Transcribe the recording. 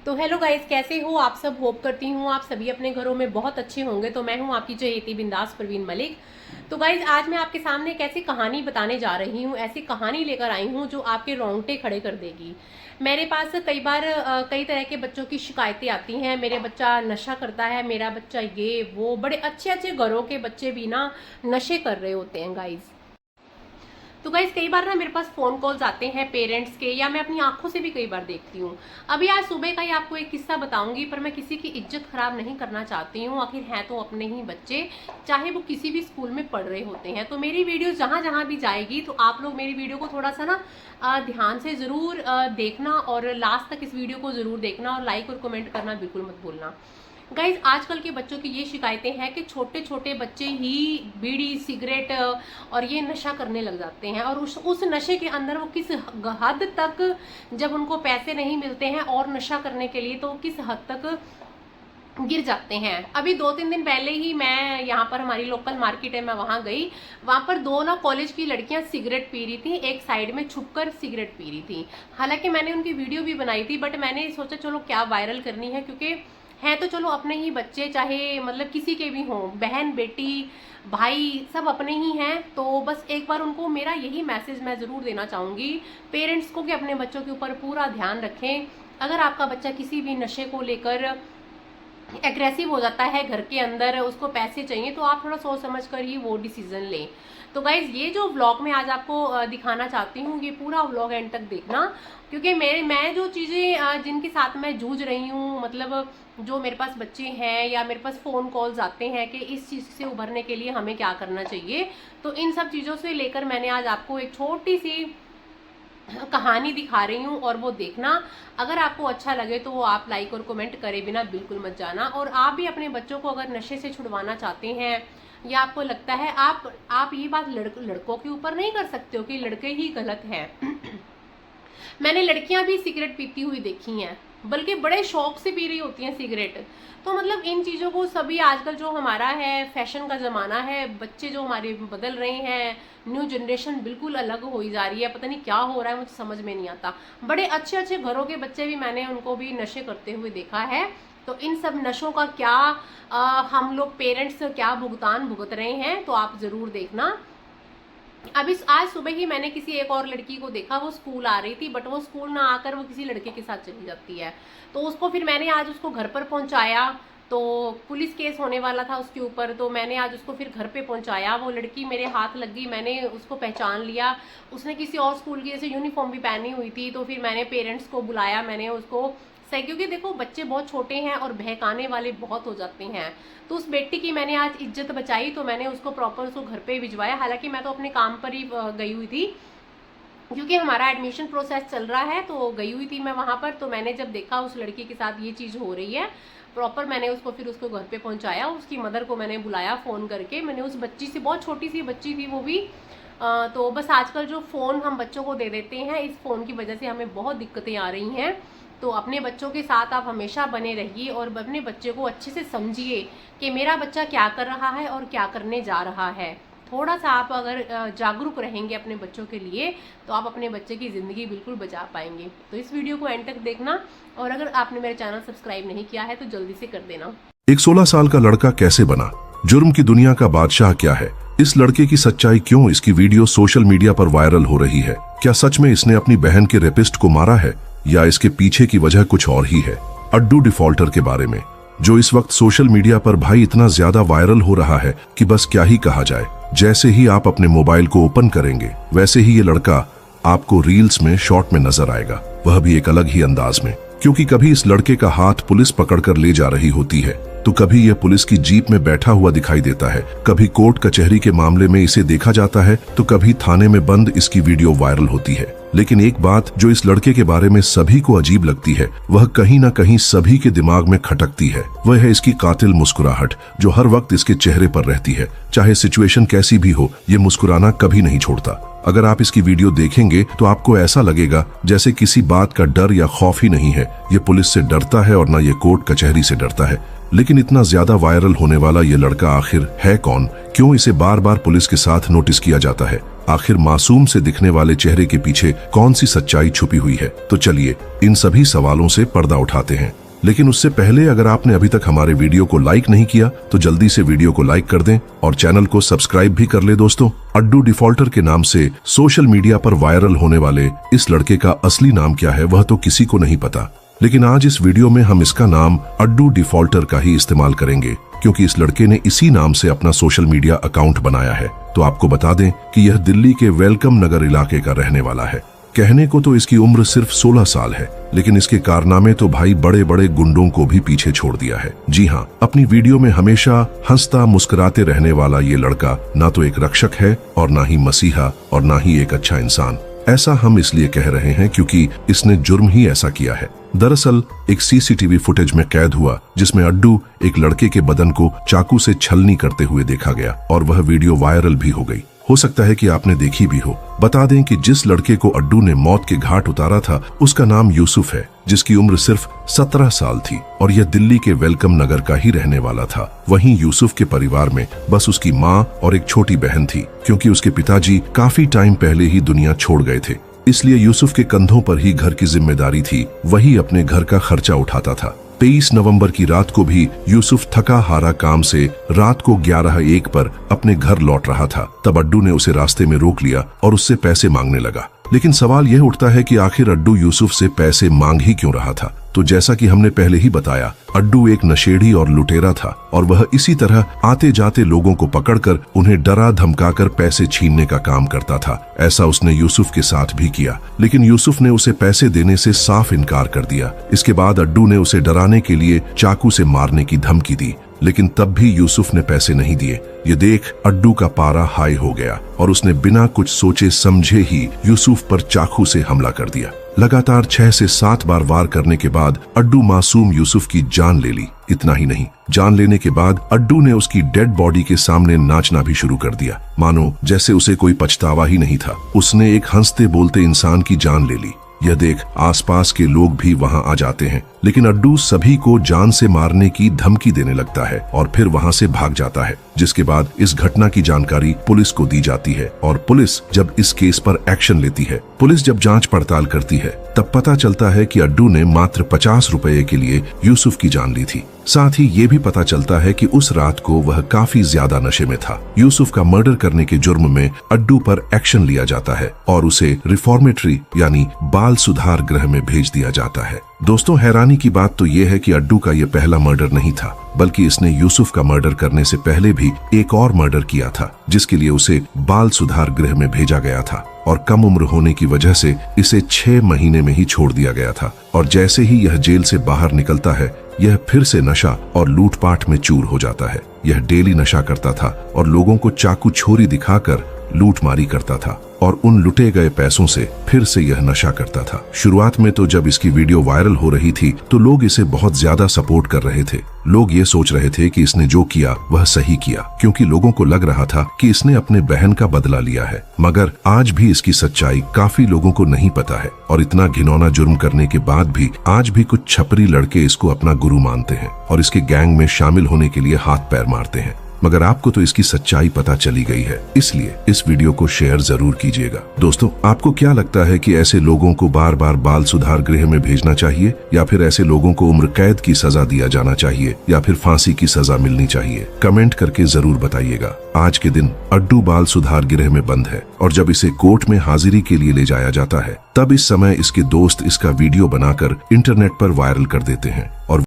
तो hello guys, कैसे हो आप सब। होप करती हूँ आप सभी अपने घरों में बहुत अच्छे होंगे। तो मैं हूँ आपकी चहेती बिंदास परवीन मलिक। तो गाइस, आज मैं आपके सामने एक ऐसी कहानी बताने जा रही हूँ, ऐसी कहानी लेकर आई हूँ जो आपके रोंगटे खड़े कर देगी। मेरे पास कई बार कई तरह के बच्चों की शिकायतें आती हैं। मेरे बच्चा नशा करता है, मेरा बच्चा ये वो। बड़े अच्छे अच्छे घरों के बच्चे भी ना नशे कर रहे होते हैं गाइस। तो गाइस, कई बार ना मेरे पास फोन कॉल्स आते हैं पेरेंट्स के, या मैं अपनी आंखों से भी कई बार देखती हूँ। अभी आज सुबह का ही आपको एक किस्सा बताऊंगी, पर मैं किसी की इज्जत खराब नहीं करना चाहती हूँ। आखिर हैं तो अपने ही बच्चे, चाहे वो किसी भी स्कूल में पढ़ रहे होते हैं। तो मेरी वीडियो जहां जहां भी जाएगी तो आप लोग मेरी वीडियो को थोड़ा सा ना ध्यान से जरूर देखना, और लास्ट तक इस वीडियो को जरूर देखना, और लाइक और कमेंट करना बिल्कुल मत भूलना। गाइज, आजकल के बच्चों की ये शिकायतें हैं कि छोटे छोटे बच्चे ही बीड़ी सिगरेट और ये नशा करने लग जाते हैं, और उस नशे के अंदर वो किस हद तक, जब उनको पैसे नहीं मिलते हैं और नशा करने के लिए, तो किस हद तक गिर जाते हैं। अभी 2-3 दिन पहले ही मैं यहाँ पर, हमारी लोकल मार्केट है, मैं वहाँ गई। वहाँ पर दो ना कॉलेज की लड़कियाँ सिगरेट पी रही थी, एक साइड में छुपकर सिगरेट पी रही थी। हालांकि मैंने उनकी वीडियो भी बनाई थी, बट मैंने सोचा चलो क्या वायरल करनी है, क्योंकि है तो चलो अपने ही बच्चे, चाहे मतलब किसी के भी हों, बहन बेटी भाई सब अपने ही हैं। तो बस एक बार उनको मेरा यही मैसेज मैं ज़रूर देना चाहूँगी पेरेंट्स को, कि अपने बच्चों के ऊपर पूरा ध्यान रखें। अगर आपका बच्चा किसी भी नशे को लेकर एग्रेसिव हो जाता है घर के अंदर, उसको पैसे चाहिए, तो आप थोड़ा सोच समझ कर ही वो डिसीजन लें। तो गाइज, ये जो व्लॉग मैं आज आपको दिखाना चाहती हूँ, ये पूरा व्लॉग एंड तक देखना, क्योंकि मैं जो चीज़ें जिनके साथ मैं जूझ रही हूँ, मतलब जो मेरे पास बच्चे हैं या मेरे पास फ़ोन कॉल्स आते हैं कि इस चीज़ से उभरने के लिए हमें क्या करना चाहिए, तो इन सब चीज़ों से लेकर मैंने आज आपको एक छोटी सी कहानी दिखा रही हूँ, और वो देखना। अगर आपको अच्छा लगे तो वो आप लाइक और कमेंट करे बिना बिल्कुल मत जाना। और आप भी अपने बच्चों को अगर नशे से छुड़वाना चाहते हैं, या आपको लगता है आप ये बात लड़कों के ऊपर नहीं कर सकते हो कि लड़के ही गलत हैं। मैंने लड़कियां भी सिगरेट पीती हुई देखी हैं, बल्कि बड़े शौक से पी रही होती हैं सिगरेट। तो मतलब इन चीज़ों को सभी, आजकल जो हमारा है फैशन का ज़माना है, बच्चे जो हमारे बदल रहे हैं, न्यू जनरेशन बिल्कुल अलग हो ही जा रही है। पता नहीं क्या हो रहा है, मुझे समझ में नहीं आता। बड़े अच्छे अच्छे घरों के बच्चे भी, मैंने उनको भी नशे करते हुए देखा है। तो इन सब नशों का क्या हम लोग पेरेंट्स क्या भुगतान भुगत रहे हैं, तो आप ज़रूर देखना। अभी आज सुबह ही मैंने किसी एक और लड़की को देखा, वो स्कूल आ रही थी, बट वो स्कूल ना आकर वो किसी लड़के के साथ चली जाती है। तो उसको फिर मैंने आज उसको घर पर पहुंचाया, तो पुलिस केस होने वाला था उसके ऊपर, तो मैंने आज उसको फिर घर पे पहुंचाया। वो लड़की मेरे हाथ लग गई, मैंने उसको पहचान लिया। उसने किसी और स्कूल की जैसे यूनिफॉर्म भी पहनी हुई थी। तो फिर मैंने पेरेंट्स को बुलाया, मैंने उसको सही, क्योंकि देखो बच्चे बहुत छोटे हैं और बहकाने वाले बहुत हो जाते हैं। तो उस बेटी की मैंने आज इज्जत बचाई, तो मैंने उसको प्रॉपर उसको घर पे भिजवाया। हालांकि मैं तो अपने काम पर ही गई हुई थी, क्योंकि हमारा एडमिशन प्रोसेस चल रहा है, तो गई हुई थी मैं वहाँ पर। तो मैंने जब देखा उस लड़की के साथ ये चीज़ हो रही है प्रॉपर, मैंने उसको फिर उसको घर पे पहुँचाया। उसकी मदर को मैंने बुलाया फ़ोन करके। मैंने उस बच्ची से, बहुत छोटी सी बच्ची थी वो भी, तो बस आजकल जो फ़ोन हम बच्चों को दे देते हैं, इस फ़ोन की वजह से हमें बहुत दिक्कतें आ रही हैं। तो अपने बच्चों के साथ आप हमेशा बने रहिए, और अपने बच्चे को अच्छे से समझिए कि मेरा बच्चा क्या कर रहा है और क्या करने जा रहा है। थोड़ा सा आप अगर जागरूक रहेंगे अपने बच्चों के लिए, तो आप अपने बच्चे की ज़िंदगी बिल्कुल बचा पाएंगे। तो इस वीडियो को एंड तक देखना, और अगर आपने मेरे चैनल सब्सक्राइब नहीं किया है तो जल्दी से कर देना। एक 16 साल का लड़का कैसे बना जुर्म की दुनिया का बादशाह, क्या है इस लड़के की सच्चाई, क्यों इसकी वीडियो सोशल मीडिया पर वायरल हो रही है? क्या सच में इसने अपनी बहन के रेपिस्ट को मारा है, या इसके पीछे की वजह कुछ और ही है? अड्डू डिफॉल्टर के बारे में, जो इस वक्त सोशल मीडिया पर भाई इतना ज्यादा वायरल हो रहा है कि बस क्या ही कहा जाए। जैसे ही आप अपने मोबाइल को ओपन करेंगे, वैसे ही ये लड़का आपको रील्स में शॉर्ट में नजर आएगा, वह भी एक अलग ही अंदाज में। क्योंकि कभी इस लड़के का हाथ पुलिस पकड़कर ले जा रही होती है, तो कभी यह पुलिस की जीप में बैठा हुआ दिखाई देता है, कभी कोर्ट कचहरी के मामले में इसे देखा जाता है, तो कभी थाने में बंद इसकी वीडियो वायरल होती है। लेकिन एक बात जो इस लड़के के बारे में सभी को अजीब लगती है, वह कहीं ना कहीं सभी के दिमाग में खटकती है। वह है इसकी कातिल मुस्कुराहट, जो हर वक्त इसके चेहरे पर रहती है। चाहे सिचुएशन कैसी भी हो, ये मुस्कुराना कभी नहीं छोड़ता। अगर आप इसकी वीडियो देखेंगे तो आपको ऐसा लगेगा जैसे किसी बात का डर या खौफ ही नहीं है। ये पुलिस से डरता है और ना ये कोर्ट कचहरी से डरता है। लेकिन इतना ज्यादा वायरल होने वाला ये लड़का आखिर है कौन? क्यों इसे बार बार पुलिस के साथ नोटिस किया जाता है? आखिर मासूम से दिखने वाले चेहरे के पीछे कौन सी सच्चाई छुपी हुई है? तो चलिए इन सभी सवालों से पर्दा उठाते हैं। लेकिन उससे पहले अगर आपने अभी तक हमारे वीडियो को लाइक नहीं किया तो जल्दी से वीडियो को लाइक कर दें और चैनल को सब्सक्राइब भी कर ले। दोस्तों, अड्डू डिफॉल्टर के नाम से सोशल मीडिया पर वायरल होने वाले इस लड़के का असली नाम क्या है वह तो किसी को नहीं पता, लेकिन आज इस वीडियो में हम इसका नाम अड्डू डिफॉल्टर का ही इस्तेमाल करेंगे क्योंकि इस लड़के ने इसी नाम से अपना सोशल मीडिया अकाउंट बनाया है। तो आपको बता दें कि यह दिल्ली के वेलकम नगर इलाके का रहने वाला है। कहने को तो इसकी उम्र सिर्फ 16 साल है, लेकिन इसके कारनामे तो भाई बड़े बड़े गुंडों को भी पीछे छोड़ दिया है। जी हाँ, अपनी वीडियो में हमेशा हंसता मुस्कुराते रहने वाला ये लड़का ना तो एक रक्षक है और ना ही मसीहा और ना ही एक अच्छा इंसान। ऐसा हम इसलिए कह रहे हैं क्योंकि इसने जुर्म ही ऐसा किया है। दरअसल एक सीसीटीवी फुटेज में कैद हुआ जिसमें अड्डू एक लड़के के बदन को चाकू से छलनी करते हुए देखा गया और वह वीडियो वायरल भी हो गई। हो सकता है कि आपने देखी भी हो। बता दें कि जिस लड़के को अड्डू ने मौत के घाट उतारा था उसका नाम यूसुफ है, जिसकी उम्र सिर्फ 17 साल थी और यह दिल्ली के वेलकम नगर का ही रहने वाला था। वहीं यूसुफ के परिवार में बस उसकी माँ और एक छोटी बहन थी क्योंकि उसके पिताजी काफी टाइम पहले ही दुनिया छोड़ गए थे। इसलिए यूसुफ के कंधों पर ही घर की जिम्मेदारी थी, वही अपने घर का खर्चा उठाता था। 23 नवंबर की रात को भी यूसुफ थका हारा काम से रात को 11:01 पर अपने घर लौट रहा था। तब अड्डू ने उसे रास्ते में रोक लिया और उससे पैसे मांगने लगा। लेकिन सवाल यह उठता है कि आखिर अड्डू यूसुफ से पैसे मांग ही क्यों रहा था? तो जैसा कि हमने पहले ही बताया, अड्डू एक नशेड़ी और लुटेरा था और वह इसी तरह आते जाते लोगों को पकड़कर उन्हें डरा धमकाकर पैसे छीनने का काम करता था। ऐसा उसने यूसुफ के साथ भी किया, लेकिन यूसुफ ने उसे पैसे देने से साफ इनकार कर दिया। इसके बाद अड्डू ने उसे डराने के लिए चाकू से मारने की धमकी दी, लेकिन तब भी यूसुफ ने पैसे नहीं दिए। ये देख अड्डू का पारा हाई हो गया और उसने बिना कुछ सोचे समझे ही यूसुफ पर चाकू से हमला कर दिया। लगातार 6 से 7 बार वार करने के बाद अड्डू मासूम यूसुफ की जान ले ली। इतना ही नहीं, जान लेने के बाद अड्डू ने उसकी डेड बॉडी के सामने नाचना भी शुरू कर दिया, मानो जैसे उसे कोई पछतावा ही नहीं था। उसने एक हंसते बोलते इंसान की जान ले ली। यह देख आसपास के लोग भी वहां आ जाते हैं, लेकिन अड्डू सभी को जान से मारने की धमकी देने लगता है और फिर वहां से भाग जाता है। जिसके बाद इस घटना की जानकारी पुलिस को दी जाती है और पुलिस जब इस केस पर एक्शन लेती है, पुलिस जब जांच पड़ताल करती है, तब पता चलता है कि अड्डू ने मात्र 50 रुपए के लिए यूसुफ की जान ली थी। साथ ही ये भी पता चलता है कि उस रात को वह काफी ज्यादा नशे में था। यूसुफ का मर्डर करने के जुर्म में अड्डू पर एक्शन लिया जाता है और उसे रिफॉर्मेटरी यानी बाल सुधार गृह में भेज दिया जाता है। दोस्तों, हैरानी की बात तो यह है कि अड्डू का यह पहला मर्डर नहीं था, बल्कि इसने यूसुफ का मर्डर करने से पहले भी एक और मर्डर किया था, जिसके लिए उसे बाल सुधार गृह में भेजा गया था और कम उम्र होने की वजह से इसे 6 महीने में ही छोड़ दिया गया था। और जैसे ही यह जेल से बाहर निकलता है, यह फिर से नशा और लूटपाट में चूर हो जाता है। यह डेली नशा करता था और लोगों को चाकू छोरी दिखाकर लूटमारी करता था और उन लुटे गए पैसों से फिर से यह नशा करता था। शुरुआत में तो जब इसकी वीडियो वायरल हो रही थी तो लोग इसे बहुत ज्यादा सपोर्ट कर रहे थे। लोग ये सोच रहे थे कि इसने जो किया वह सही किया, क्योंकि लोगों को लग रहा था कि इसने अपने बहन का बदला लिया है। मगर आज भी इसकी सच्चाई काफी लोगों को नहीं पता है और इतना घिनौना जुर्म करने के बाद भी आज भी कुछ छपरी लड़के इसको अपना गुरु मानते हैं और इसके गैंग में शामिल होने के लिए हाथ पैर मारते हैं। मगर आपको तो इसकी सच्चाई पता चली गई है, इसलिए इस वीडियो को शेयर जरूर कीजिएगा। दोस्तों, आपको क्या लगता है कि ऐसे लोगों को बार बार बाल सुधार गृह में भेजना चाहिए या फिर ऐसे लोगों को उम्र कैद की सजा दिया जाना चाहिए या फिर फांसी की सजा मिलनी चाहिए? कमेंट करके जरूर बताइएगा। आज के दिन अड्डू बाल सुधार गृह में बंद है और जब इसे कोर्ट में हाजिरी के लिए ले जाया जाता है, तब इस समय इसके दोस्त इसका वीडियो बनाकर इंटरनेट पर वायरल कर देते हैं और